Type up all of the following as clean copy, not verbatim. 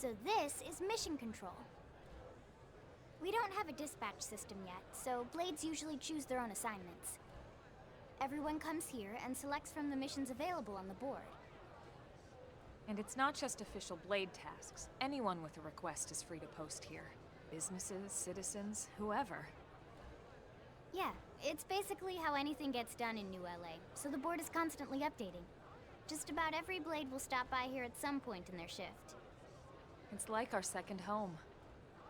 So this is mission control. We don't have a dispatch system yet, so Blades usually choose their own assignments. Everyone comes here and selects from the missions available on the board. And it's not just official Blade tasks. Anyone with a request is free to post here. Businesses, citizens, whoever. Yeah, it's basically how anything gets done in New LA, so the board is constantly updating. Just about every Blade will stop by here at some point in their shift. It's like our second home.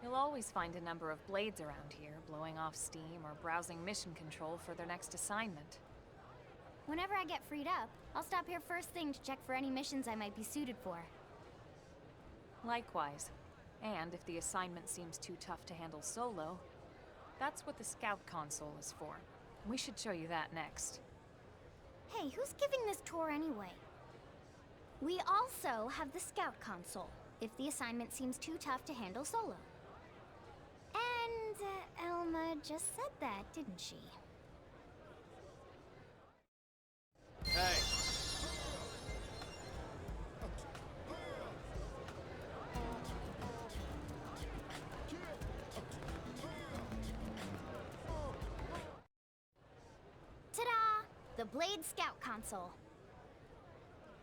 You'll always find a number of Blades around here, blowing off steam or browsing mission control for their next assignment. Whenever I get freed up, I'll stop here first thing to check for any missions I might be suited for. Likewise. And if the assignment seems too tough to handle solo, that's what the Scout console is for. We should show you that next. Hey, who's giving this tour anyway? We also have the Scout console, if the assignment seems too tough to handle solo. And Elma just said that, didn't she? Hey! Ta-da! The Blade Scout console.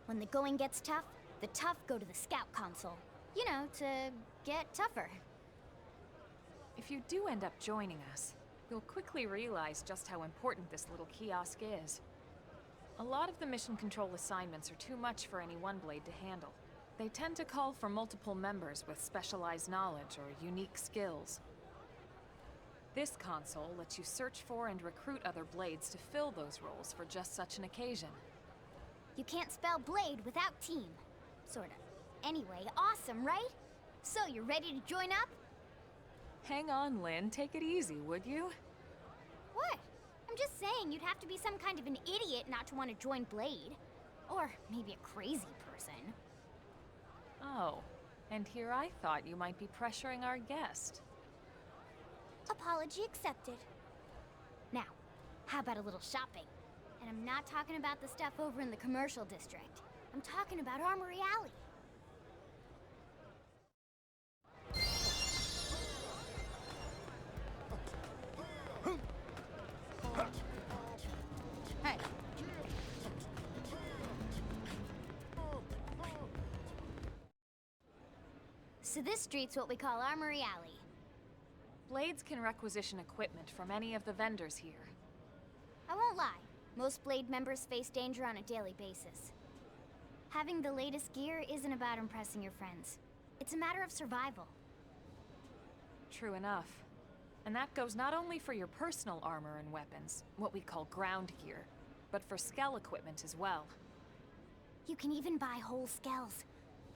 When the going gets tough, the tough go to the Scout console. You know, to get tougher. If you do end up joining us, you'll quickly realize just how important this little kiosk is. A lot of the mission control assignments are too much for any one Blade to handle. They tend to call for multiple members with specialized knowledge or unique skills. This console lets you search for and recruit other Blades to fill those roles for just such an occasion. You can't spell Blade without team. Sorta. Anyway, awesome, right? So, you ready to join up? Hang on, Lynn. Take it easy, would you? What? I'm just saying you'd have to be some kind of an idiot not to want to join Blade. Or maybe a crazy person. Oh, and here I thought you might be pressuring our guest. Apology accepted. Now, how about a little shopping? And I'm not talking about the stuff over in the commercial district. I'm talking about Armory Alley. Hey. So this street's what we call Armory Alley. Blades can requisition equipment from any of the vendors here. I won't lie, most Blade members face danger on a daily basis. Having the latest gear isn't about impressing your friends. It's a matter of survival. True enough. And that goes not only for your personal armor and weapons, what we call ground gear, but for skell equipment as well. You can even buy whole skells.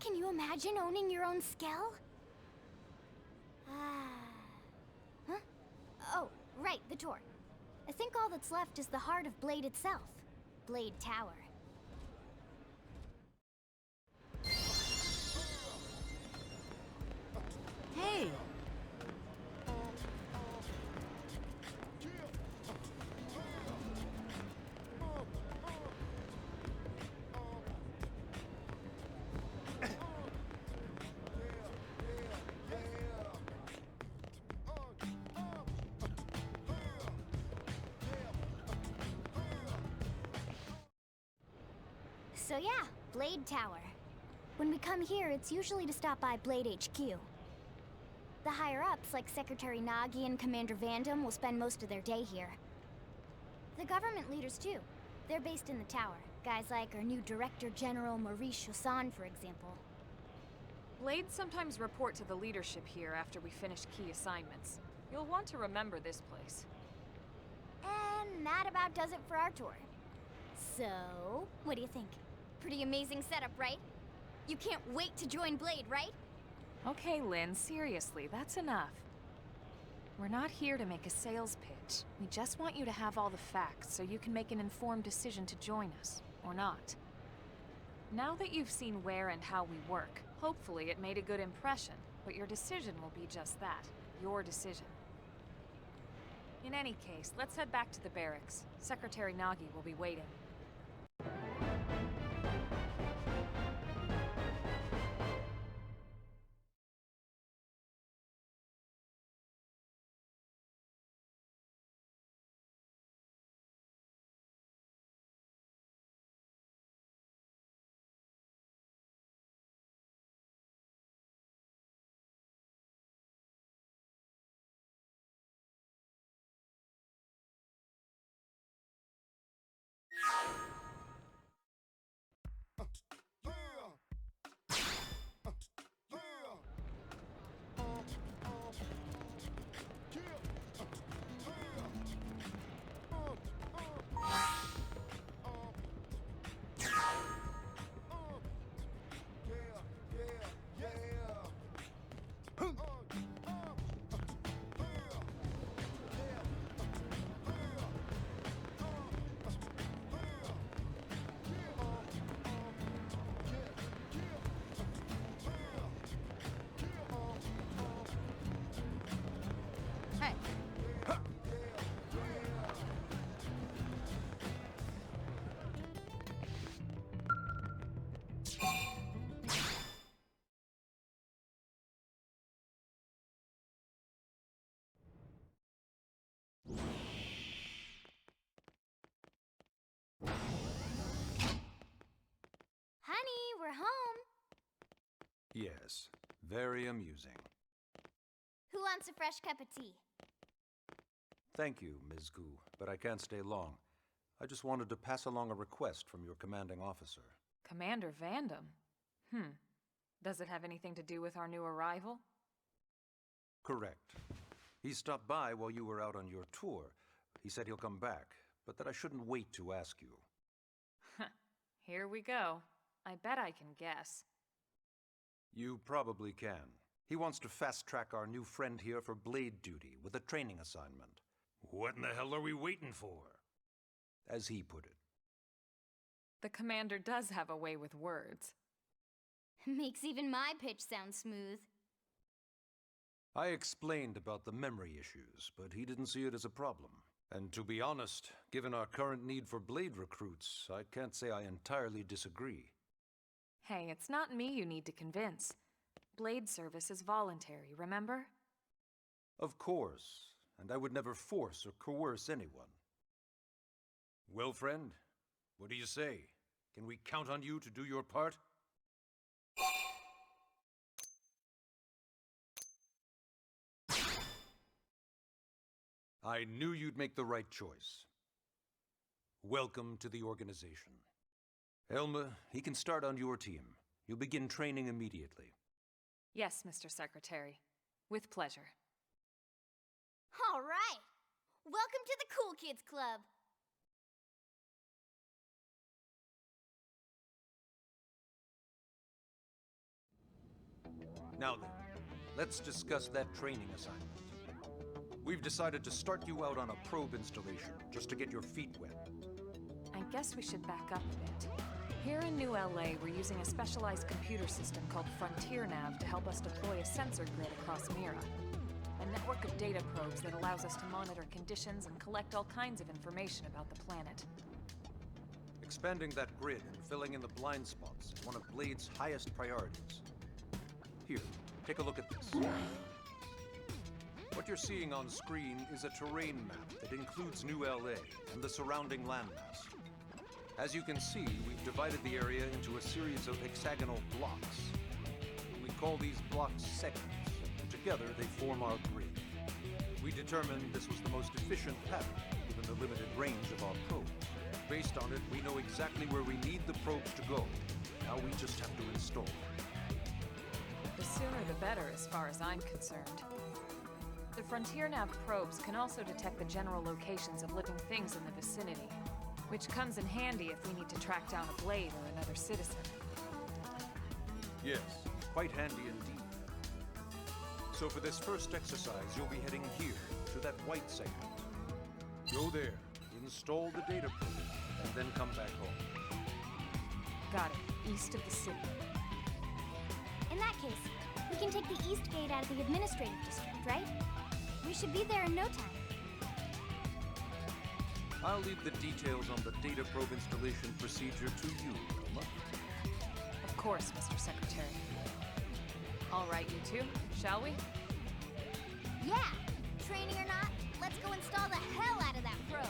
Can you imagine owning your own skell? Huh? Oh, right, the tour. I think all that's left is the heart of Blade itself. Blade Tower. Hey! So yeah, Blade Tower. When we come here, it's usually to stop by Blade HQ. The higher-ups, like Secretary Nagi and Commander Vandam, will spend most of their day here. The government leaders, too. They're based in the tower. Guys like our new Director General Maurice Chassan, for example. Blades sometimes report to the leadership here after we finish key assignments. You'll want to remember this place. And that about does it for our tour. So, what do you think? Pretty amazing setup, right? You can't wait to join Blade, right? Okay, Lynn, seriously, that's enough. We're not here to make a sales pitch. We just want you to have all the facts so you can make an informed decision to join us, or not. Now that you've seen where and how we work, hopefully it made a good impression, but your decision will be just that, your decision. In any case, let's head back to the barracks. Secretary Nagi will be waiting. Hey. Honey, we're home. Yes, very amusing. Who wants a fresh cup of tea? Thank you, Ms. Gu, but I can't stay long. I just wanted to pass along a request from your commanding officer. Commander Vandam? Does it have anything to do with our new arrival? Correct. He stopped by while you were out on your tour. He said he'll come back, but that I shouldn't wait to ask you. Here we go. I bet I can guess. You probably can. He wants to fast-track our new friend here for blade duty with a training assignment. What in the hell are we waiting for? As he put it. The commander does have a way with words. Makes even my pitch sound smooth. I explained about the memory issues, but he didn't see it as a problem. And to be honest, given our current need for blade recruits, I can't say I entirely disagree. Hey, it's not me you need to convince. Blade service is voluntary, remember? Of course, and I would never force or coerce anyone. Well, friend, what do you say? Can we count on you to do your part? I knew you'd make the right choice. Welcome to the organization. Elma, he can start on your team. You'll begin training immediately. Yes, Mr. Secretary. With pleasure. All right. Welcome to the Cool Kids Club. Now then, let's discuss that training assignment. We've decided to start you out on a probe installation, just to get your feet wet. I guess we should back up a bit. Here in New LA, we're using a specialized computer system called FlamingGnats to help us deploy a sensor grid across Mira. A network of data probes that allows us to monitor conditions and collect all kinds of information about the planet. Expanding that grid and filling in the blind spots is one of Blade's highest priorities. Here, take a look at this. What you're seeing on screen is a terrain map that includes New LA and the surrounding landmass. As you can see, we've divided the area into a series of hexagonal blocks. We call these blocks segments, and together they form our grid. We determined this was the most efficient pattern, given the limited range of our probes. Based on it, we know exactly where we need the probes to go. Now we just have to install them. The sooner the better, as far as I'm concerned. The FlamingGnat probes can also detect the general locations of living things in the vicinity, which comes in handy if we need to track down a blade or another citizen. Yes, quite handy indeed. So for this first exercise, you'll be heading here, to that white segment. Go there, install the data probe, and then come back home. Got it. East of the city. In that case, we can take the east gate out of the administrative district, right? We should be there in no time. I'll leave the details on the data probe installation procedure to you, Elma. Of course, Mr. Secretary. All right, you two, shall we? Yeah! Training or not, let's go install the hell out of that probe!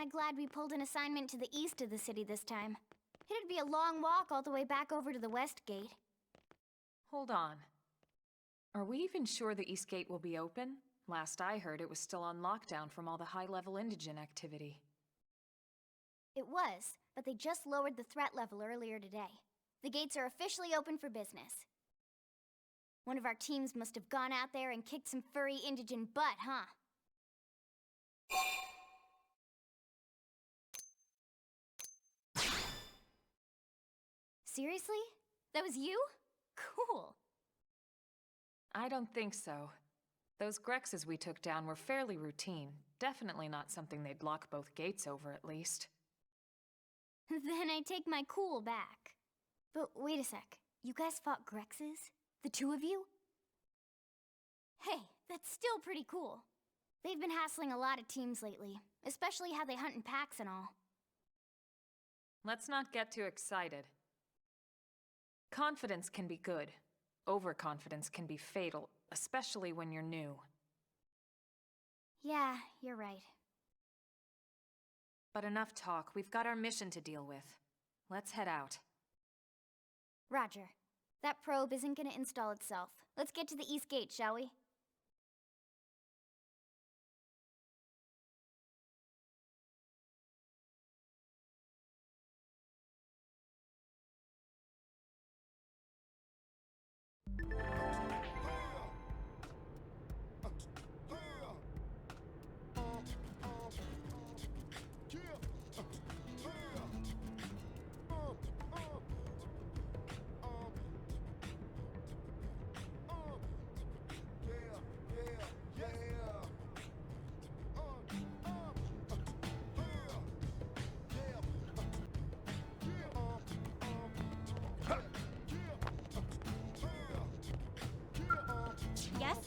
kinda glad we pulled an assignment to the east of the city this time. It'd be a long walk all the way back over to the west gate. Hold on. Are we even sure the East Gate will be open? Last I heard, it was still on lockdown from all the high-level indigent activity. It was, but they just lowered the threat level earlier today. The gates are officially open for business. One of our teams must have gone out there and kicked some furry indigent butt, huh? Seriously? That was you? Cool. I don't think so. Those Grexes we took down were fairly routine. Definitely not something they'd lock both gates over, at least. Then I take my cool back. But wait a sec. You guys fought Grexes? The two of you? Hey, that's still pretty cool. They've been hassling a lot of teams lately, especially how they hunt in packs and all. Let's not get too excited. Confidence can be good. Overconfidence can be fatal, especially when you're new. Yeah, you're right. But enough talk. We've got our mission to deal with. Let's head out. Roger. That probe isn't gonna install itself. Let's get to the East Gate, shall we? Yes?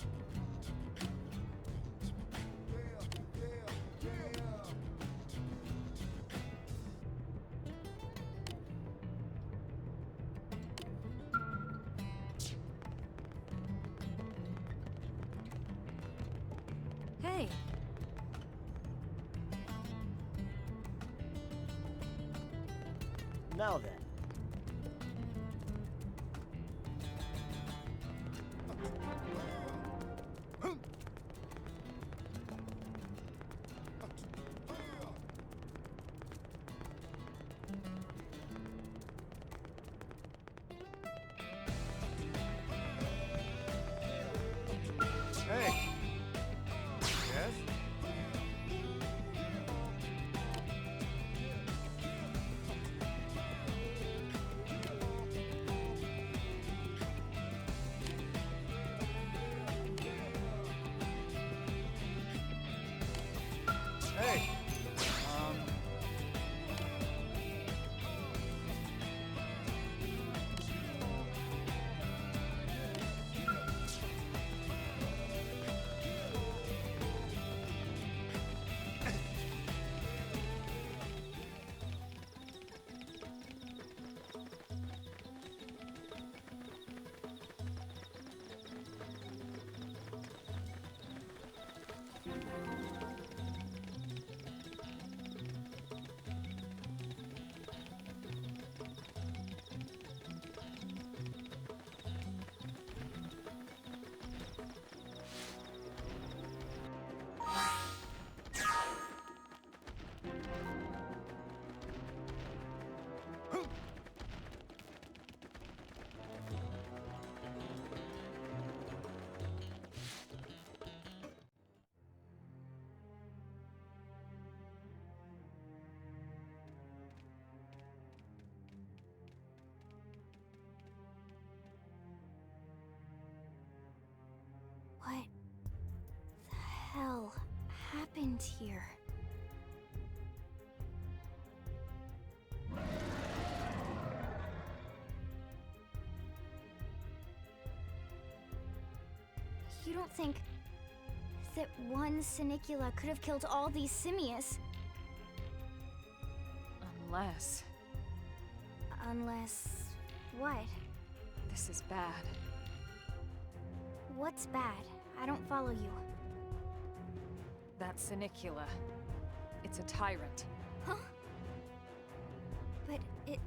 Hey! Now then. Hey! Yes? Hey! What the hell happened here? You don't think that one Sinicula could have killed all these simius? Unless... Unless... what? this is bad. What's bad? I don't follow you. That Sinicula. It's a tyrant. Huh? But it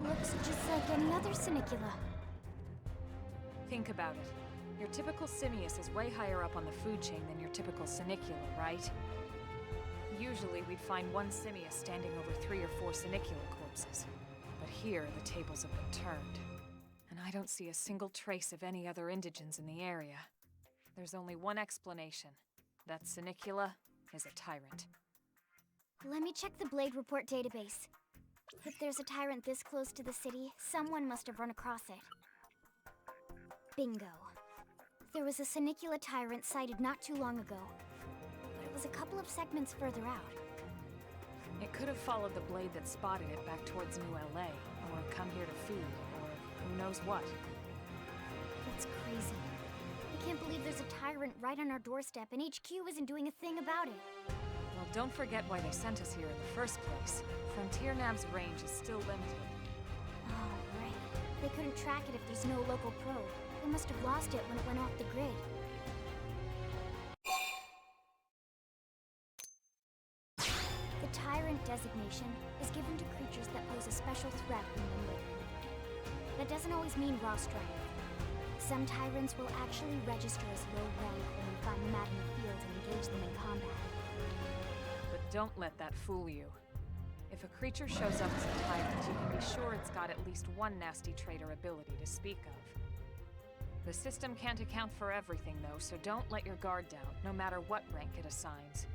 looks just like any other Sinicula. Think about it. Your typical simius is way higher up on the food chain than your typical Sinicula, right? Usually we'd find one simius standing over 3 or 4 Sinicula corpses. But here, the tables have been turned. And I don't see a single trace of any other indigents in the area. There's only one explanation. That Sinicula is a tyrant. Let me check the Blade Report database. If there's a tyrant this close to the city, someone must have run across it. Bingo. There was a Sinicula tyrant sighted not too long ago, but it was a couple of segments further out. It could have followed the blade that spotted it back towards New LA, or come here to feed, or who knows what. That's crazy. I can't believe there's a tyrant right on our doorstep and HQ isn't doing a thing about it. Well, don't forget why they sent us here in the first place. Frontier Nav's range is still limited. Oh, right. They couldn't track it if there's no local probe. They must have lost it when it went off the grid. The Tyrant designation is given to creatures that pose a special threat when they're living. That doesn't always mean raw strength. Some Tyrants will actually register as low rank when we find them out in the field and engage them in combat. But don't let that fool you. If a creature shows up as a tyrant, you can be sure it's got at least one nasty trait or ability to speak of. The system can't account for everything, though, so don't let your guard down, no matter what rank it assigns.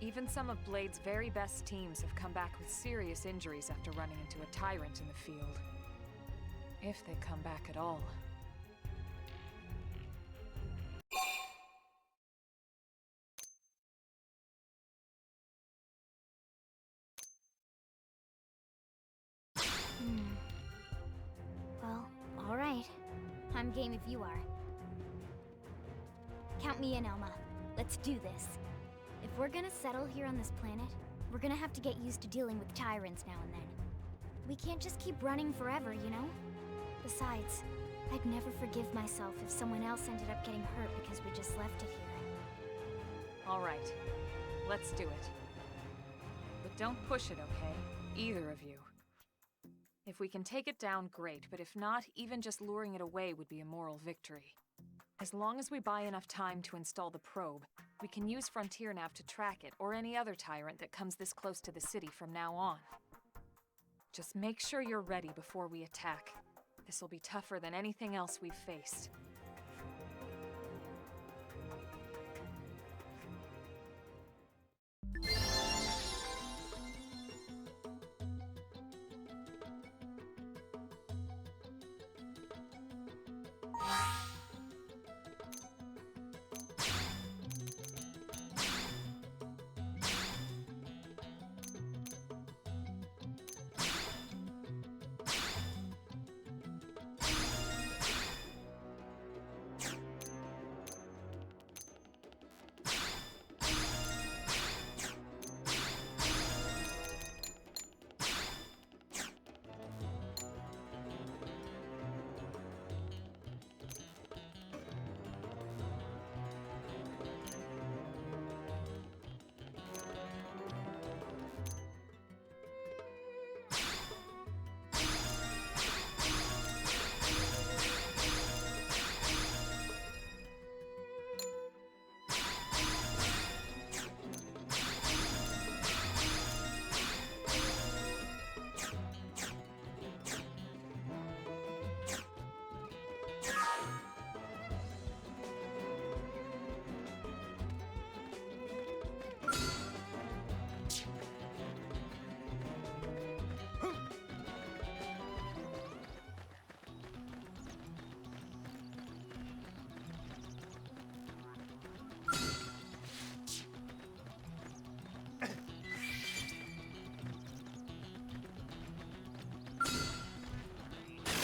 Even some of Blade's very best teams have come back with serious injuries after running into a tyrant in the field. If they come back at all. Well, all right. I'm game if you are. Count me in, Elma. Let's do this. If we're gonna settle here on this planet, we're gonna have to get used to dealing with tyrants now and then. We can't just keep running forever, you know? Besides, I'd never forgive myself if someone else ended up getting hurt because we just left it here. All right. Let's do it. But don't push it, okay? Either of you. If we can take it down, great, but if not, even just luring it away would be a moral victory. As long as we buy enough time to install the probe, we can use Frontier Nav to track it, or any other tyrant that comes this close to the city from now on. Just make sure you're ready before we attack. This'll be tougher than anything else we've faced.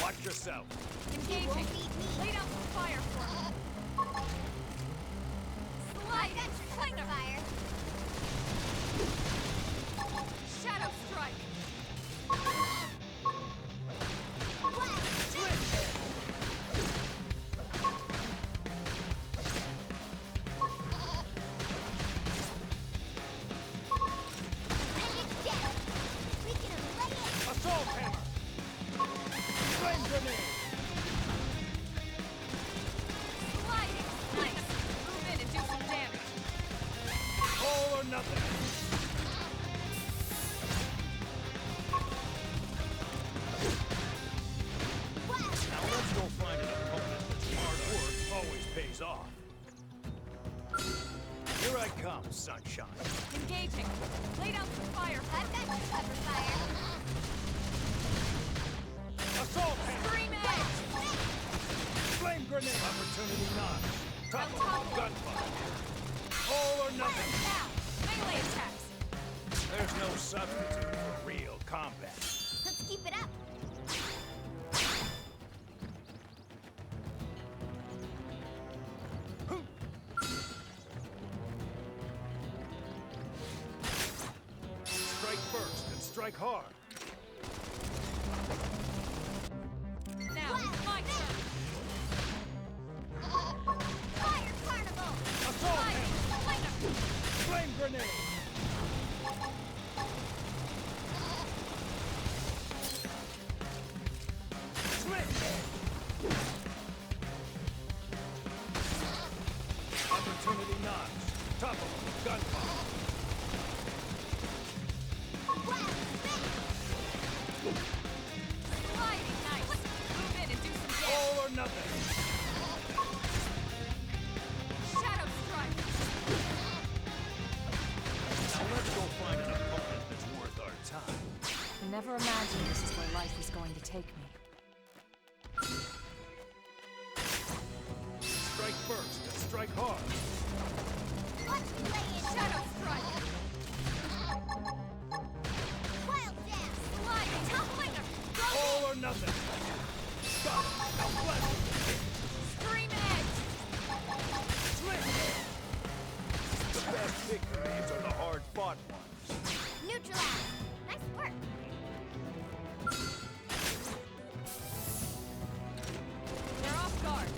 Watch yourself. Engaging! Lay down some fire for me! Slide! Kind of fire! Shadow strike! sunshine. Engaging. Lay down some fire. I've got you covered, fire. Assault hammer! Scream edge! Flame grenade! Opportunity notch. Top On top. gunfire. All or nothing. Now! Melee attacks! There's no substitute for real combat. Let's keep it up. Strike first and strike hard. Now, my turn! Fire carnival! Assault Lightning! hammer! Flame! Flame grenade! Slit! Opportunity notch. Top of them. Gunfire. Sliding knife! Move in and do some damage! All or nothing. Shadow strike! Now let's go find an opponent that's worth our time. I never imagined this is where life was going to take me. Strike first and strike hard. Watch me lay in. Shadow strike! Wild dance! Sliding! Flinger! All or nothing. Stop. Now blast. Scream edge! Slit. The best victories are the hard-fought ones. Neutralize! Nice work! They're off guard.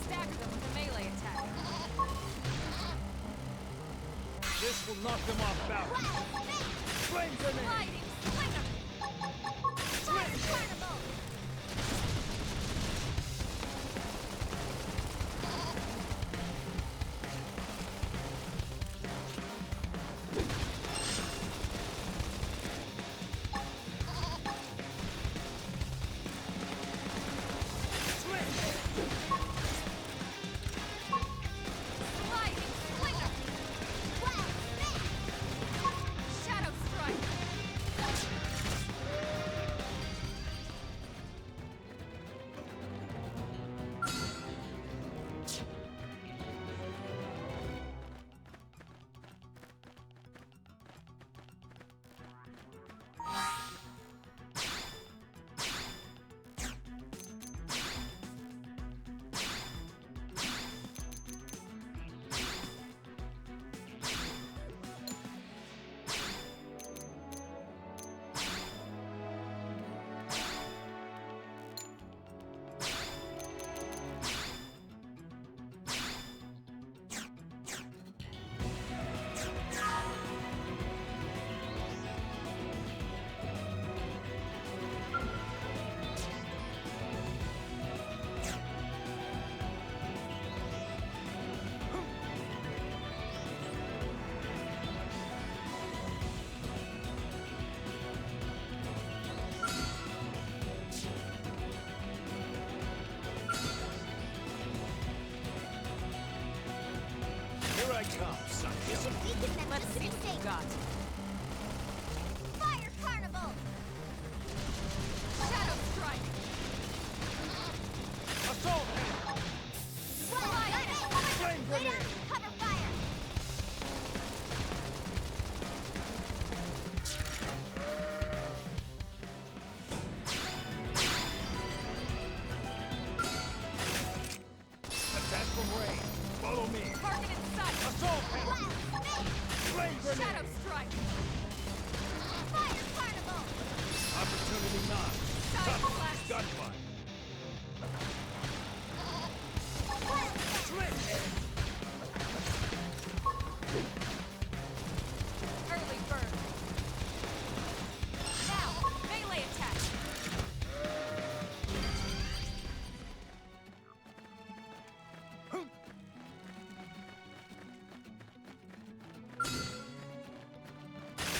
Stagger them with a melee attack. This will knock them off balance. Wild spin! Flame grenade. Sliding! Flinger! Fire carnival! Sliding! Flinger! Wild spin! Shadow strike! Here I come, son. Some weakness Let's just see to what be you safe. got. Fire carnival! Shadow strike! Assault hammer. Wild spin! Flame Lay down! grenade. Cover fire! Attack from range. Follow me. Target in sight! Assault hammer. Wild spin! Flame Shadow grenade. strike! Fire carnival! Opportunity notch. Side Top blast! gunfire. Wild spin! Slit. Early bird! Now, melee attack!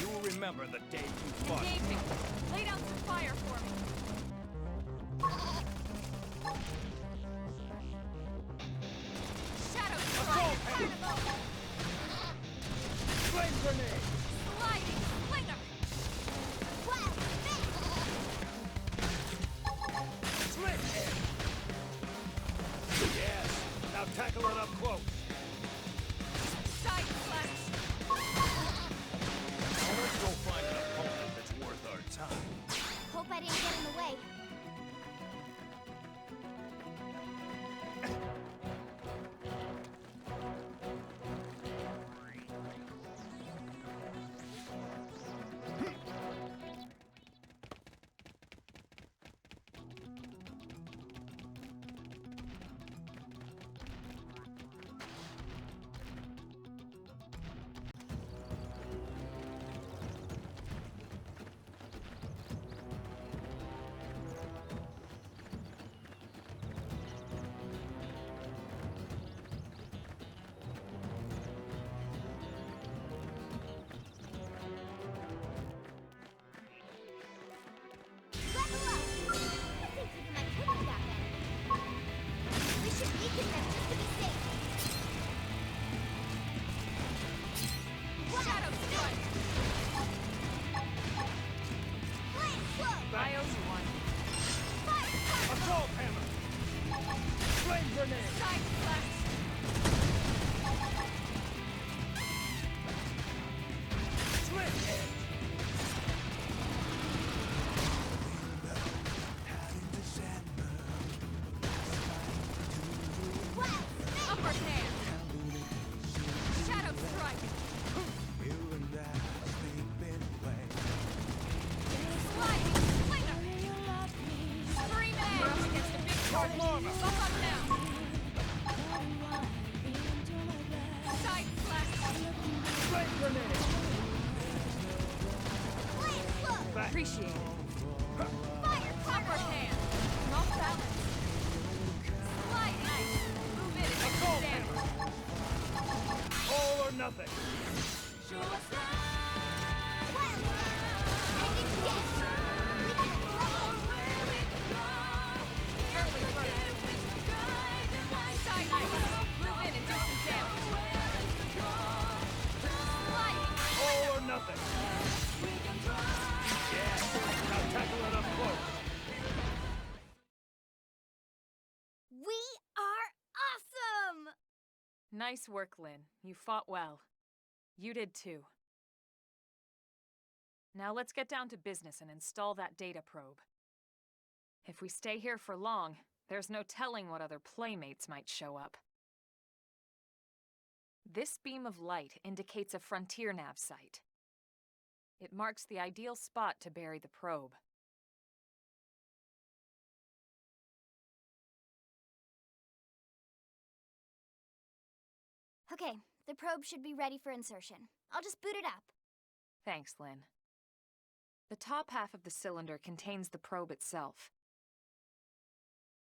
You will remember the day you fought. Engaging! Lay down some fire for me! Shadow strike! Assault hammer. Carnival! Flame grenade! Sliding slinger! Wow! Slit edge! Yes! Now tackle it up close! Side slash! Now let's go find an opponent that's worth our time. Hope I didn't get in the way. Level up! I think even my cooking got better. We should weaken them just to be safe. Shadow strike! Flame slow! I owe you one. Fire charge! Assault hammer! Flame grenade! Side slash! Slit edge! Wow! Upper hand! Shadow strike! Sliding slinger! Scream edge! We're up against a big target. Armor! Buff up now! Side slash! Flame grenade! Flame slow! Back! Appreciate it. Fire Upper hand! Off balance! Sliding! Move in and make some Assault damage! hammer! All or nothing! Show us Wild Ending death! We can roll! early bird! Side eye! Move in and do some damage! Sliding! All or nothing! Yes! Now tackle it up close! We are awesome! Nice work, Lynn. You fought well. You did too. Now let's get down to business and install that data probe. If we stay here for long, there's no telling what other playmates might show up. This beam of light indicates a frontier nav site. It marks the ideal spot to bury the probe. Okay, the probe should be ready for insertion. I'll just boot it up. Thanks, Lynn. The top half of the cylinder contains the probe itself.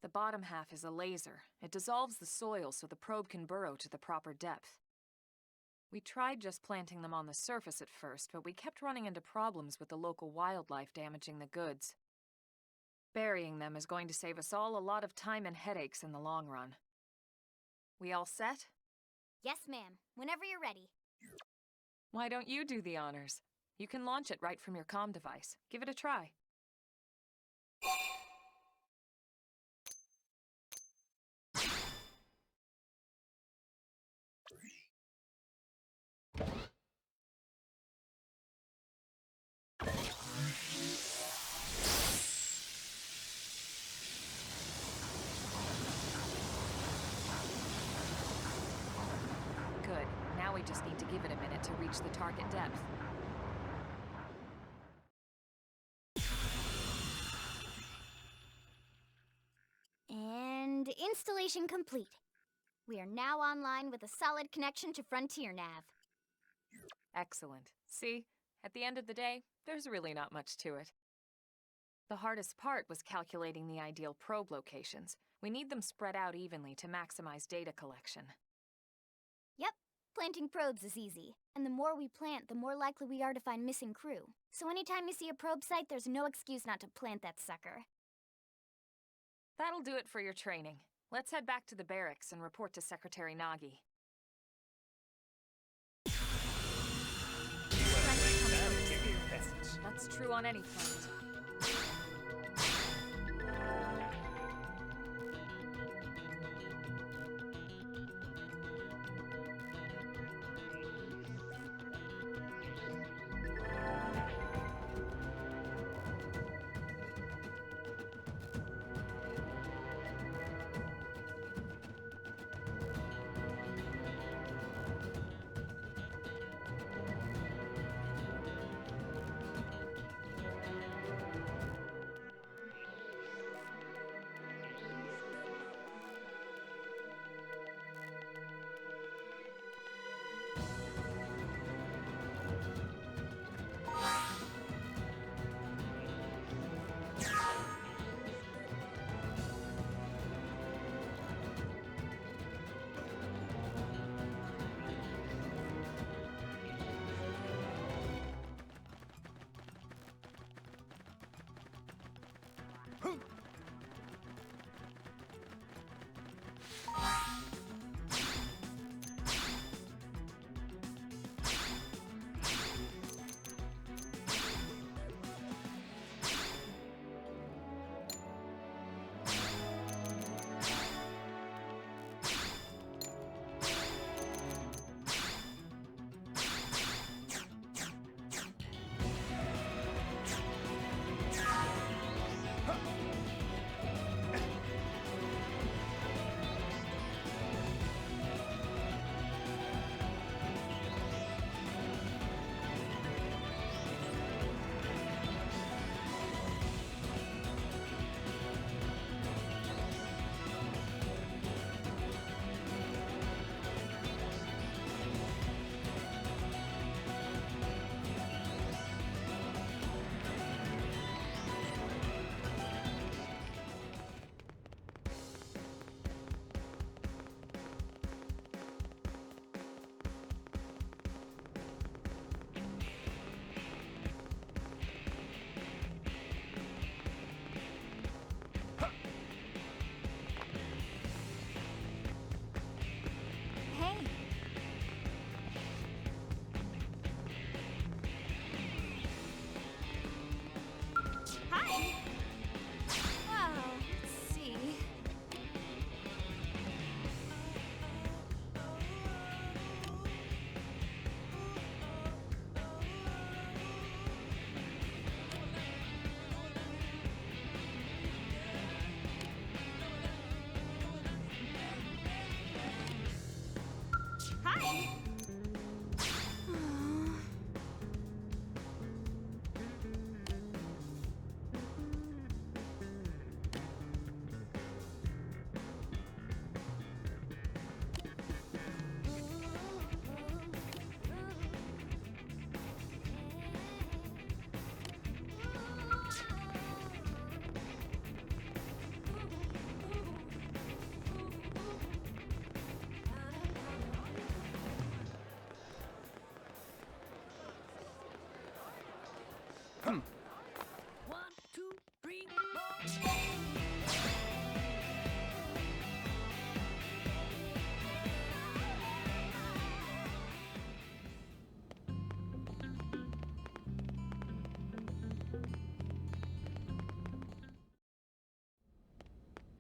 The bottom half is a laser. It dissolves the soil so the probe can burrow to the proper depth. We tried just planting them on the surface at first, but we kept running into problems with the local wildlife damaging the goods. Burying them is going to save us all a lot of time and headaches in the long run. We all set? Yes, ma'am. Whenever you're ready. Why don't you do the honors? You can launch it right from your comm device. Give it a try. Good. Now we just need to give it a minute to reach the target depth. And installation complete. We are now online with a solid connection to Frontier Nav. Excellent. See? At the end of the day, there's really not much to it. The hardest part was calculating the ideal probe locations. We need them spread out evenly to maximize data collection. Yep, planting probes is easy. And the more we plant, the more likely we are to find missing crew. So anytime you see a probe site, there's no excuse not to plant that sucker. That'll do it for your training. Let's head back to the barracks and report to Secretary Nagi. on any front.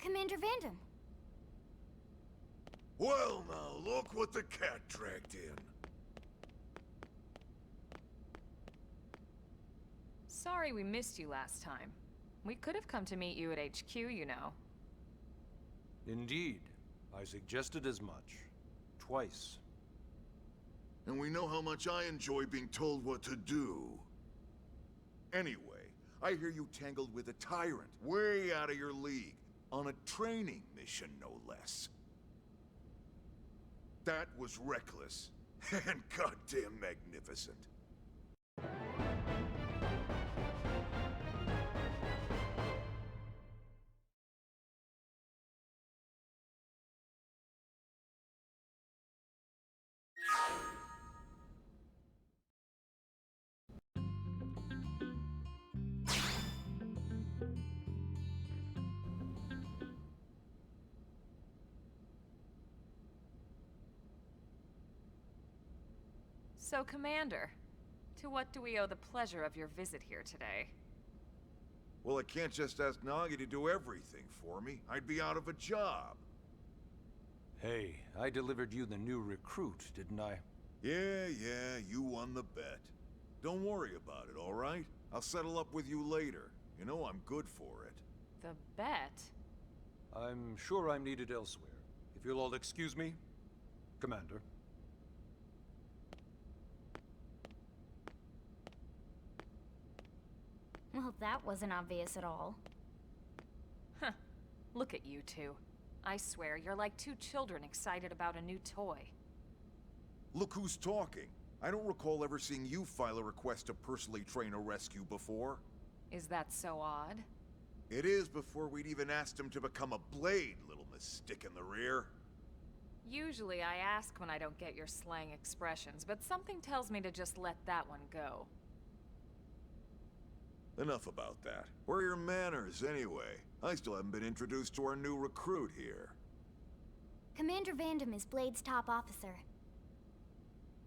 Commander Vandom. Well now, look what the cat dragged in. Sorry we missed you last time. We could have come to meet you at HQ, you know. Indeed. I suggested as much. Twice. And we know how much I enjoy being told what to do. Anyway, I hear you tangled with a tyrant, way out of your league, on a training mission, no less. That was reckless, and goddamn magnificent. So, Commander, To what do we owe the pleasure of your visit here today? Well, I can't just ask Nagi to do everything for me. I'd be out of a job. Hey, I delivered you the new recruit, didn't I? Yeah, you won the bet. Don't worry about it, all right? I'll settle up with you later. You know I'm good for it. The bet? I'm sure I'm needed elsewhere. If you'll all excuse me, Commander. Well, that wasn't obvious at all. Huh. Look at you two. I swear, you're like two children excited about a new toy. Look who's talking. I don't recall ever seeing you file a request to personally train a rescue before. Is that so odd? It is before we'd even asked him to become a blade, little miss stick in the rear. Usually I ask when I don't get your slang expressions, but something tells me to just let that one go. Enough about that. Where are your manners, anyway? I still haven't been introduced to our new recruit here. Commander Vandam is Blade's top officer.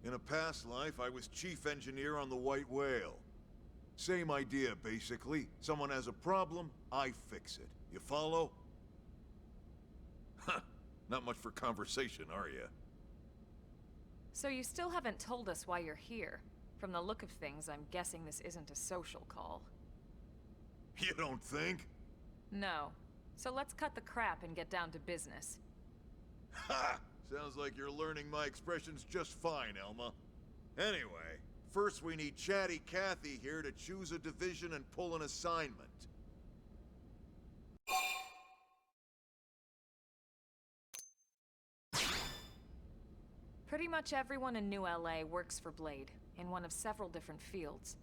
In a past life, I was chief engineer on the White Whale. Same idea, basically. Someone has a problem, I fix it. You follow? Huh. Not much for conversation, are you? So you still haven't told us why you're here. From the look of things, I'm guessing this isn't a social call. You don't think? No. So let's cut the crap and get down to business. Ha! Sounds like you're learning my expressions just fine, Elma. Anyway, first we need Chatty Cathy here to choose a division and pull an assignment. Pretty much everyone in New LA works for Blade, in one of several different fields.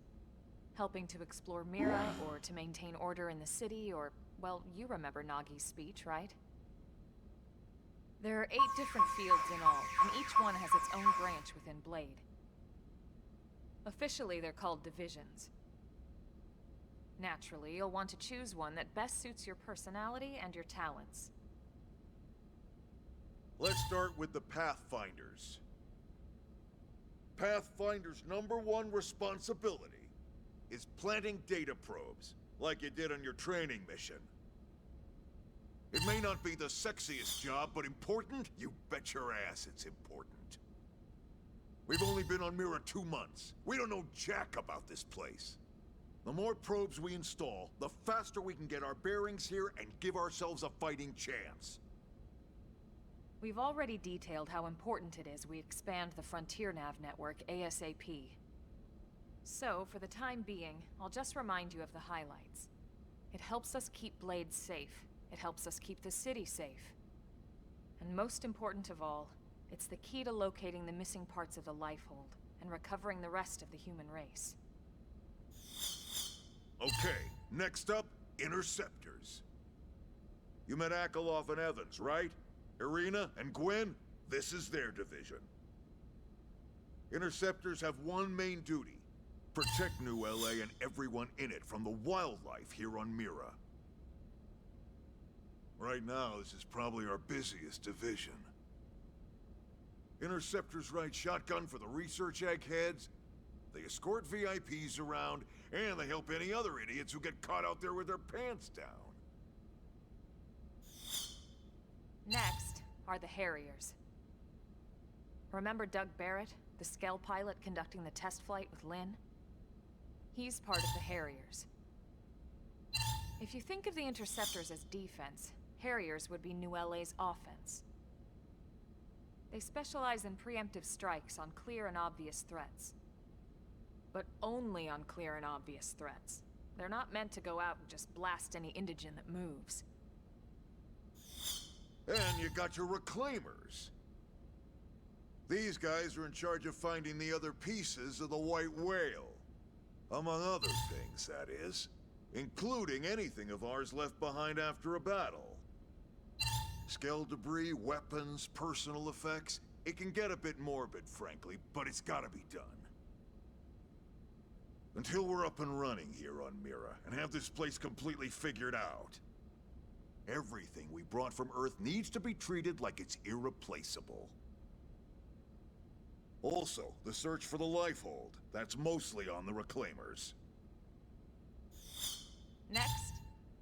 Helping to explore Mira, or to maintain order in the city, or, well, you remember Nagi's speech, right? There are 8 different fields in all, and each one has its own branch within Blade. Officially, they're called divisions. Naturally, you'll want to choose one that best suits your personality and your talents. Let's start with the Pathfinders. Pathfinder's #1 responsibility is planting data probes, like you did on your training mission. It may not be the sexiest job, but important? You bet your ass it's important. We've only been on Mira 2 months. We don't know jack about this place. The more probes we install, the faster we can get our bearings here and give ourselves a fighting chance. We've already detailed how important it is we expand the Frontier Nav network ASAP. So, for the time being, I'll just remind you of the highlights. It helps us keep Blade safe. It helps us keep the city safe. And most important of all, it's the key to locating the missing parts of the Lifehold and recovering the rest of the human race. Okay, next up, Interceptors. You met Akeloff and Evans, right? Irina and Gwen? This is their division. Interceptors have one main duty. Protect New LA and everyone in it from the wildlife here on Mira. Right now, this is probably our busiest division. Interceptors ride shotgun for the research eggheads, they escort VIPs around, and they help any other idiots who get caught out there with their pants down. Next are the Harriers. Remember Doug Barrett, the Skell pilot conducting the test flight with Lynn? He's part of the Harriers. If you think of the Interceptors as defense, Harriers would be New LA's offense. They specialize in preemptive strikes on clear and obvious threats. But only on clear and obvious threats. They're not meant to go out and just blast any indigen that moves. And you got your Reclaimers. These guys are in charge of finding the other pieces of the White Whale. Among other things, that is. Including anything of ours left behind after a battle. Skell debris, weapons, personal effects. It can get a bit morbid, frankly, but it's gotta be done. Until we're up and running here on Mira, and have this place completely figured out. Everything we brought from Earth needs to be treated like it's irreplaceable. Also, the search for the Lifehold. That's mostly on the Reclaimers. Next,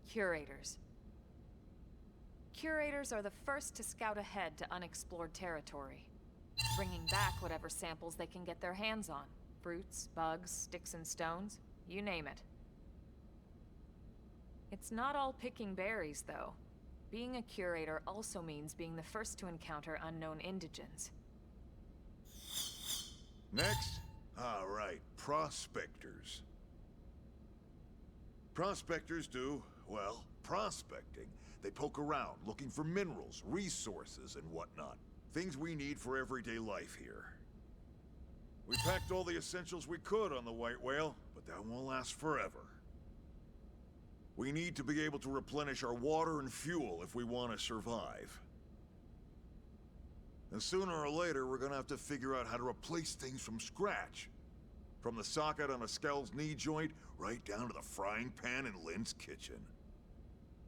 Curators. Curators are the first to scout ahead to unexplored territory, bringing back whatever samples they can get their hands on. Fruits, bugs, sticks and stones, you name it. It's not all picking berries, though. Being a curator also means being the first to encounter unknown indigens. Next? All right, prospectors. Prospectors do, well, prospecting. They poke around, looking for minerals, resources, and whatnot. Things we need for everyday life here. We packed all the essentials we could on the White Whale, but that won't last forever. We need to be able to replenish our water and fuel if we want to survive. And sooner or later, we're gonna have to figure out how to replace things from scratch. From the socket on a Skell's knee joint, right down to the frying pan in Lynn's kitchen.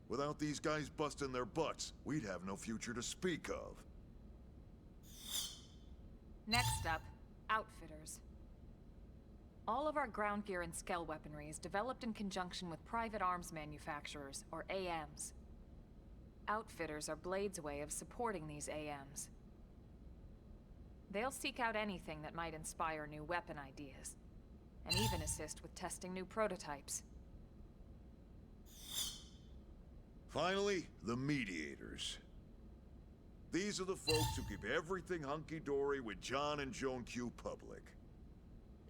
Without these guys busting their butts, we'd have no future to speak of. Next up, Outfitters. All of our ground gear and Skell weaponry is developed in conjunction with private arms manufacturers, or AMs. Outfitters are Blade's way of supporting these AMs. They'll seek out anything that might inspire new weapon ideas, and even assist with testing new prototypes. Finally, the Mediators. These are the folks who keep everything hunky-dory with John and Joan Q public.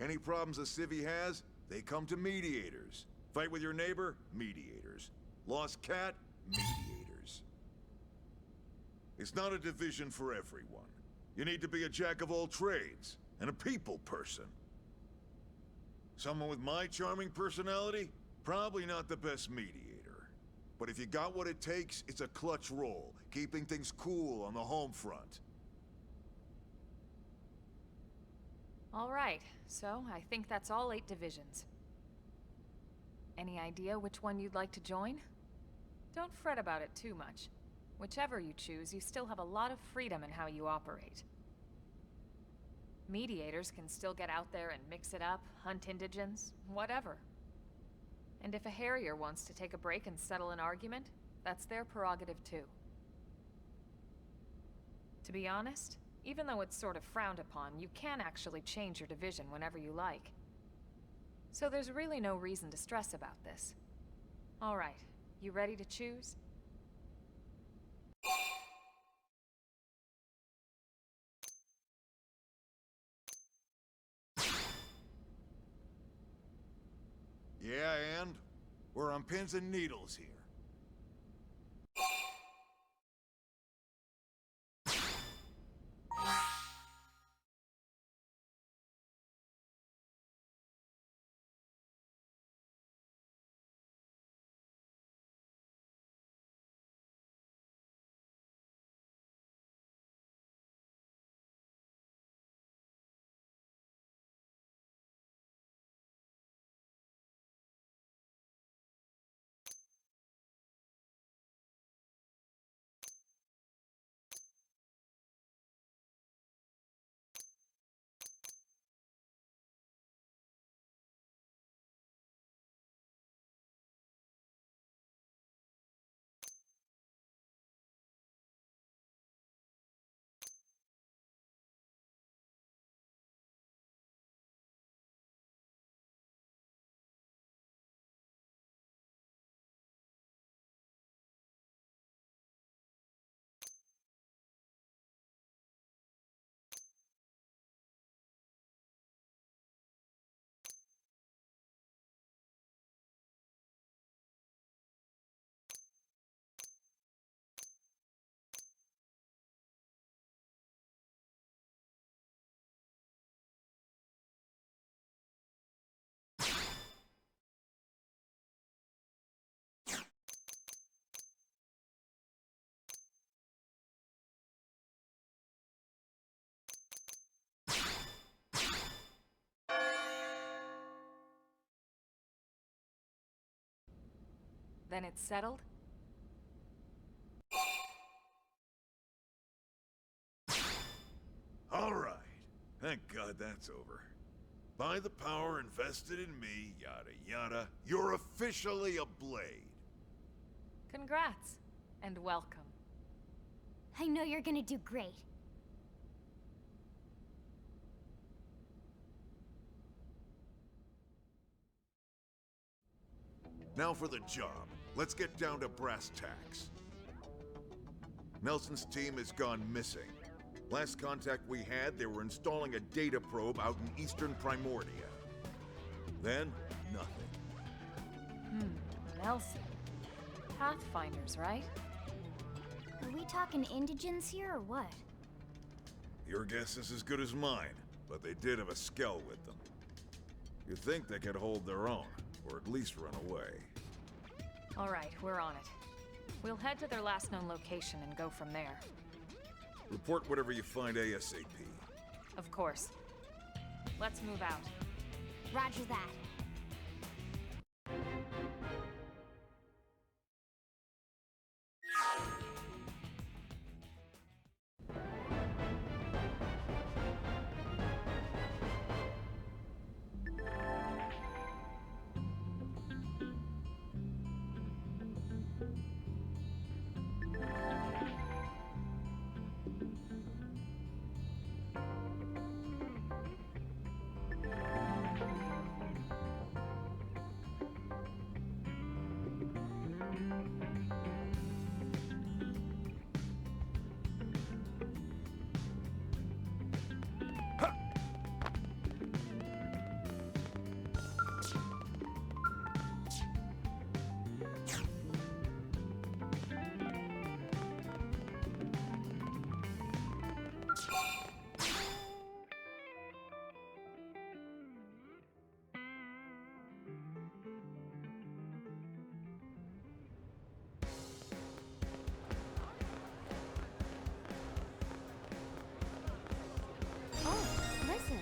Any problems a civvy has, they come to Mediators. Fight with your neighbor? Mediators. Lost cat? Mediators. It's not a division for everyone. You need to be a jack of all trades, and a people person. Someone with my charming personality? Probably not the best mediator. But if you got what it takes, it's a clutch role, keeping things cool on the home front. All right, so I think that's all 8 divisions. Any idea which one you'd like to join? Don't fret about it too much. Whichever you choose, you still have a lot of freedom in how you operate. Mediators can still get out there and mix it up, hunt indigens, whatever. And if a Harrier wants to take a break and settle an argument, that's their prerogative too. To be honest, even though it's sort of frowned upon, you can actually change your division whenever you like. So there's really no reason to stress about this. All right, you ready to choose? Yeah, and? We're on pins and needles here. Then it's settled? All right. Thank God that's over. By the power invested in me, yada yada, you're officially a blade. Congrats, and welcome. I know you're gonna do great. Now for the job. Let's get down to brass tacks. Nelson's team has gone missing. Last contact we had, they were installing a data probe out in eastern Primordia. Then, nothing. Nelson. Pathfinders, right? Are we talking indigents here or what? Your guess is as good as mine, but they did have a skell with them. You'd think they could hold their own, or at least run away. All right, we're on it. We'll head to their last known location and go from there. Report whatever you find ASAP. Of course. Let's move out. Roger that. Listen.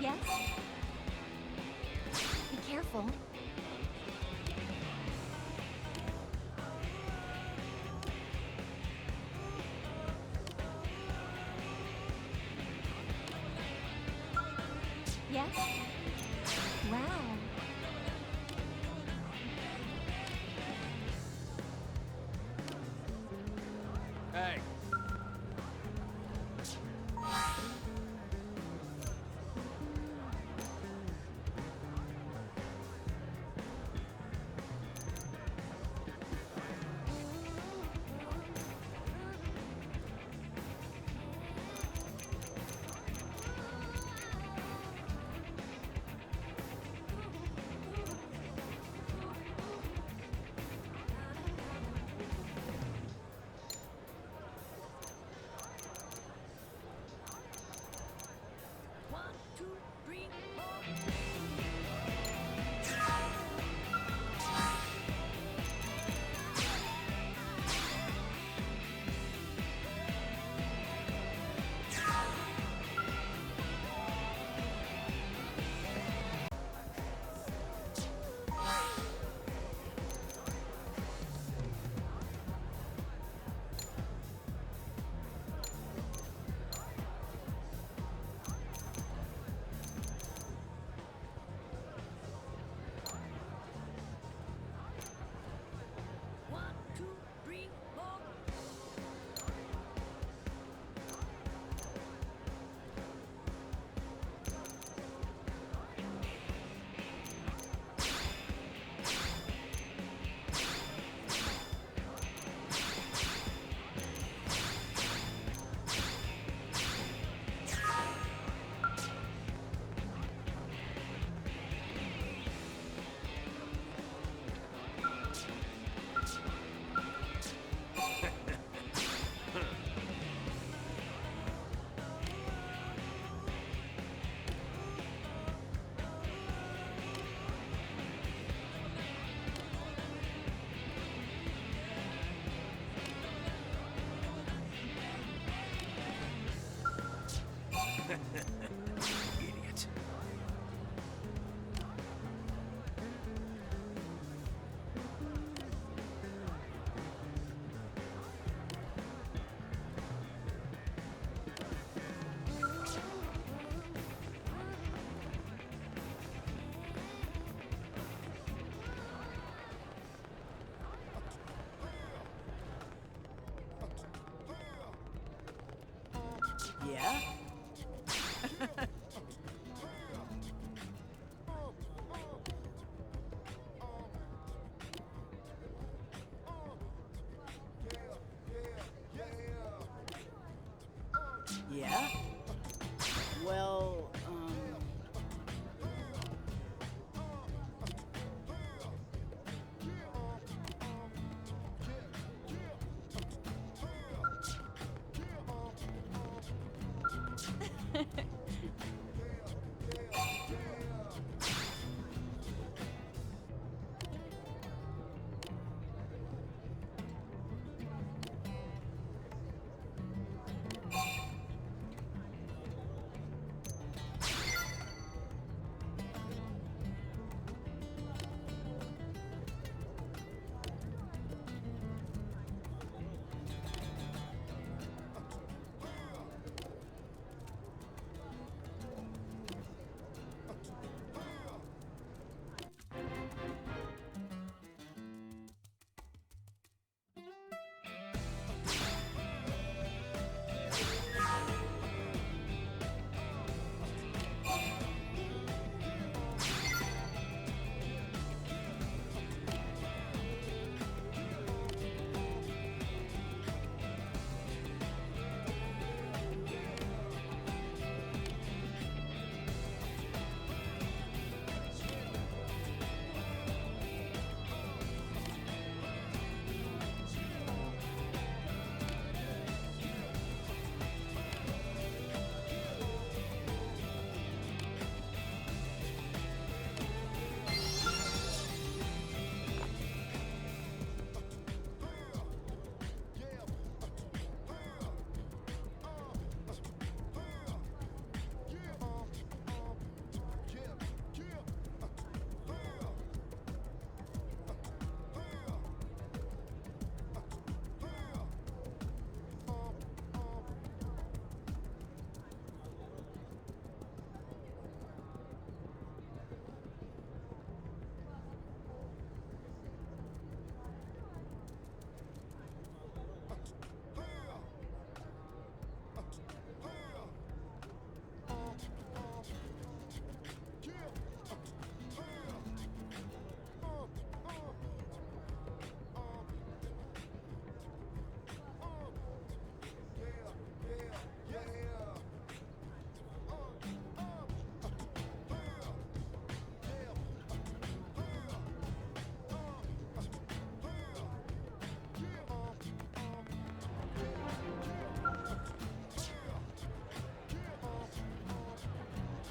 Yes? Be careful. Yes? Wow. Hey. Idiot. Yeah? Yeah? Well,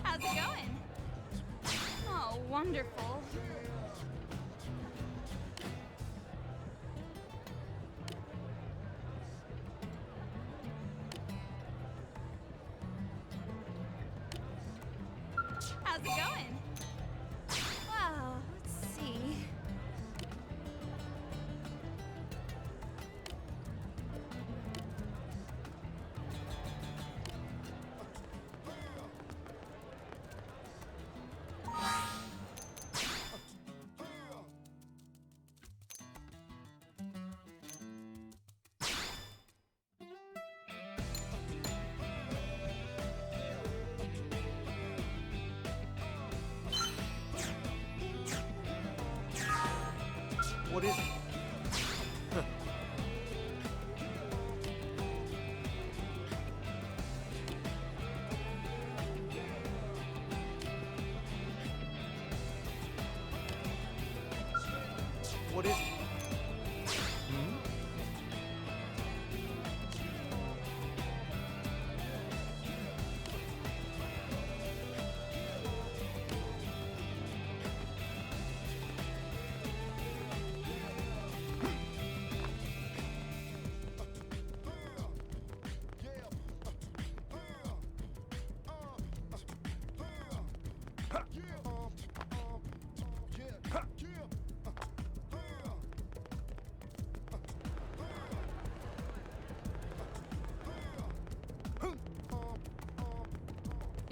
How's it going? Oh, wonderful. How's it going? Wow, let's see. What is it? What is it? Hmm?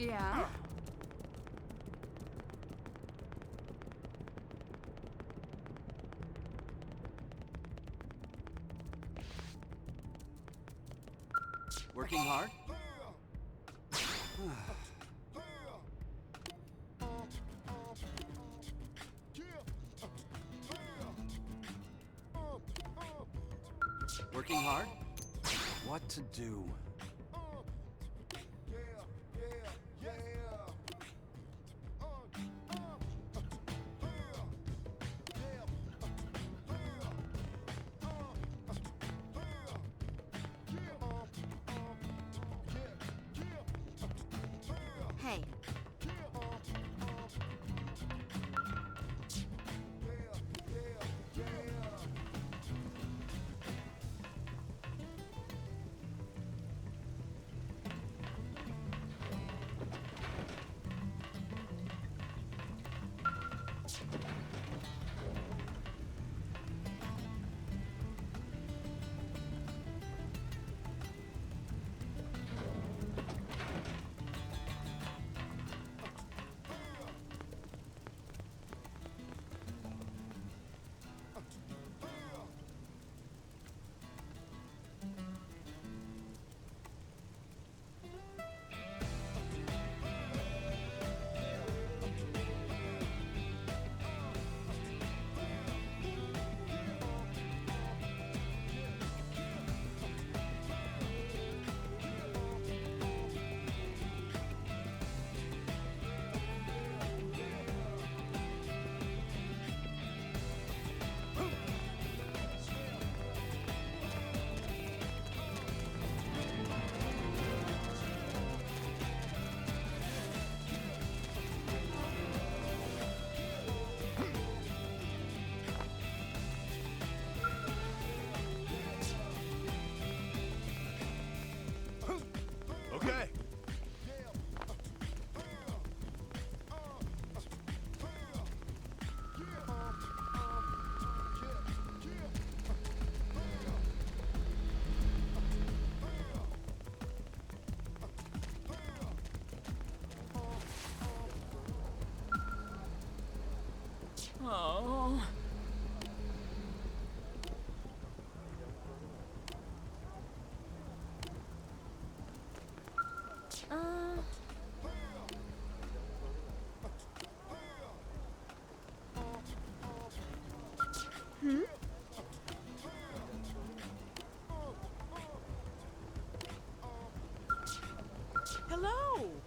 Yeah? Working hard? Working hard? What to do? Hey, Okay. Oh. Hello!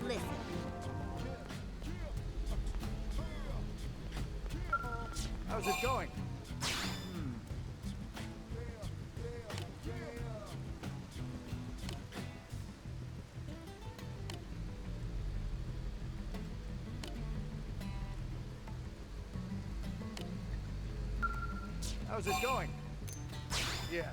listen. How's it going? How's it going? Yeah.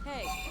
Hey,